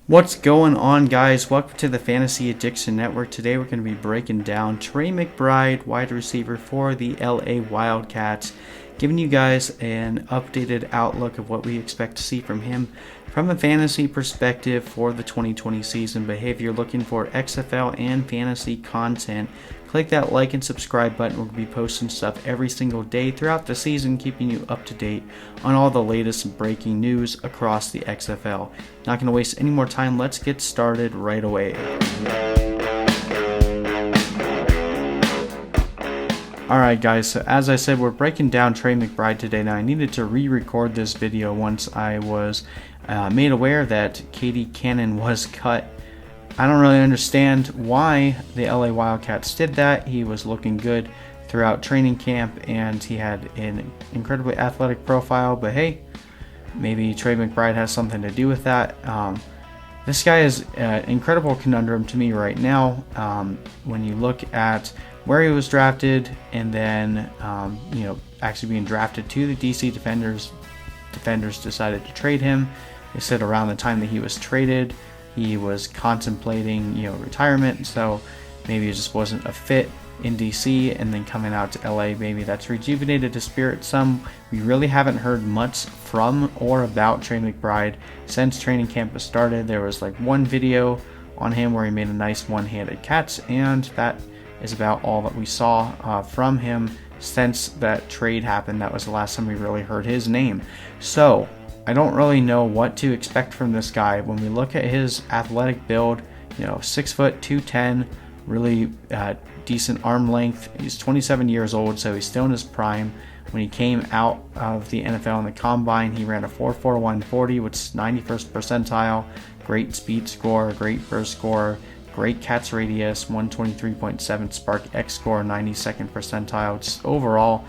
What's going on, guys? Welcome to the Fantasy Addiction Network. Today we're going to be breaking down TRE MCBRIDE, wide receiver for the LA Wildcats, giving you guys an updated outlook of what we expect to see from him from a fantasy perspective for the 2020 season. But hey, if you're looking for XFL and fantasy content, click that like and subscribe button. We're going to be posting stuff every single day throughout the season, keeping you up to date on all the latest breaking news across the XFL. Not going to waste any more time. Let's get started right away. Alright guys, so as I said, we're breaking down TRE MCBRIDE today. Now I needed to re-record this video once I was made aware that Katie Cannon was cut. I don't really understand why the LA Wildcats did that. He was looking good throughout training camp and he had an incredibly athletic profile, but hey, maybe TRE MCBRIDE has something to do with that. This guy is an incredible conundrum to me right now. When you look at where he was drafted and then actually being drafted to the DC Defenders decided to trade him. They said around the time that he was traded, he was contemplating retirement, so maybe it just wasn't a fit in DC, and then coming out to LA, maybe that's rejuvenated his spirit some. We really haven't heard much from or about TRE MCBRIDE since training camp has started. There was like one video on him where he made a nice one-handed catch, and that is about all that we saw from him since that trade happened. That was the last time we really heard his name. So I don't really know what to expect from this guy. When we look at his athletic build, 6 foot 210, really decent arm length. He's 27 years old, so he's still in his prime. When he came out of the NFL in the combine, he ran a 4.41 40, which is 91st percentile. Great speed score, great burst score, great catch radius, 123.7 Spark X score, 92nd percentile. Just overall,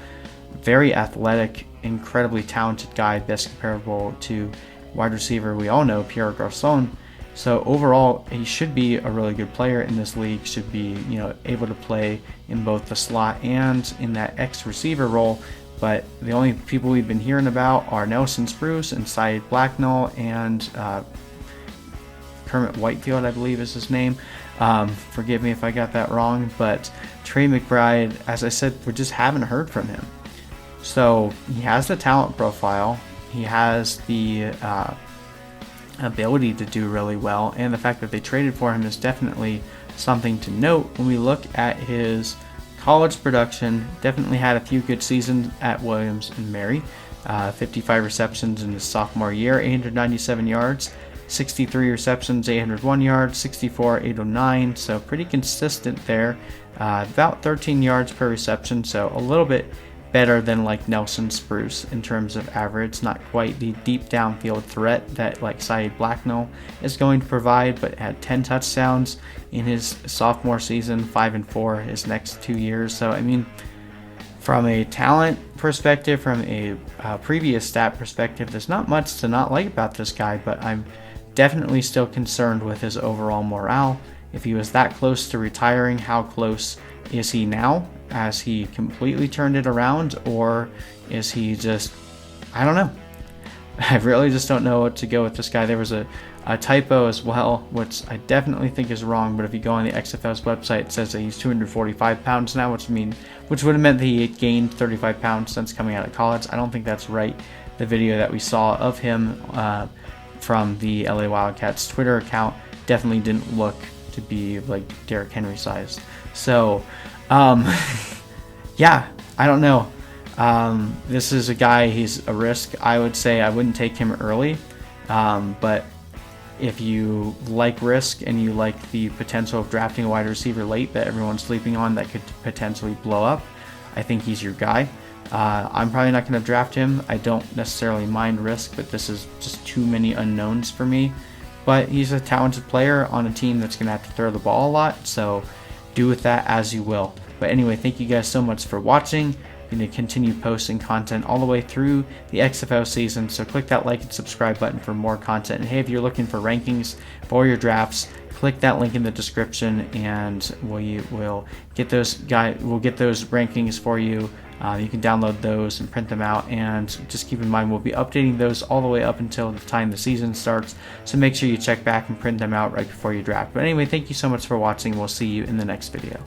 very athletic, incredibly talented guy, best comparable to wide receiver we all know, Pierre Garçon. So overall, he should be a really good player in this league, should be able to play in both the slot and in that X receiver role. But the only people we've been hearing about are Nelson Spruce and Saeed Blacknall and Kermit Whitefield, I believe is his name. Forgive me if I got that wrong, but TRE MCBRIDE, as I said, we just haven't heard from him. So he has the talent profile, he has the ability to do really well, and the fact that they traded for him is definitely something to note. When we look at his college production, definitely had a few good seasons at Williams and Mary. 55 receptions in his sophomore year, 897 yards, 63 receptions, 801 yards, 64, 809, so pretty consistent there. About 13 yards per reception, so a little bit better than like Nelson Spruce in terms of average. Not quite the deep downfield threat that like Saeed Blacknall is going to provide, but had 10 touchdowns in his sophomore season, 5 and 4 his next 2 years. So I mean, from a talent perspective, from a previous stat perspective, there's not much to not like about this guy, but I'm definitely still concerned with his overall morale. If he was that close to retiring, how close is he now? Has he completely turned it around, or is he just, I don't know. I really just don't know what to go with this guy. There was a typo as well, which I definitely think is wrong, but if you go on the XFL's website, it says that he's 245 pounds now, which would have meant that he had gained 35 pounds since coming out of college. I don't think that's right. The video that we saw of him from the LA Wildcats Twitter account definitely didn't look to be like Derrick Henry sized. So yeah, I don't know. This is a guy, he's a risk. I would say I wouldn't take him early, but if you like risk and you like the potential of drafting a wide receiver late that everyone's sleeping on that could potentially blow up, I think he's your guy. I'm probably not going to draft him. I don't necessarily mind risk, but this is just too many unknowns for me. But he's a talented player on a team that's going to have to throw the ball a lot, so do with that as you will. But anyway, thank you guys so much for watching. I'm going to continue posting content all the way through the XFL season, so click that like and subscribe button for more content. And hey, if you're looking for rankings for your drafts, click that link in the description and we'll get those rankings for you You can download those and print them out, and just keep in mind we'll be updating those all the way up until the time the season starts, so make sure you check back and print them out right before you draft. But anyway, thank you so much for watching. We'll see you in the next video.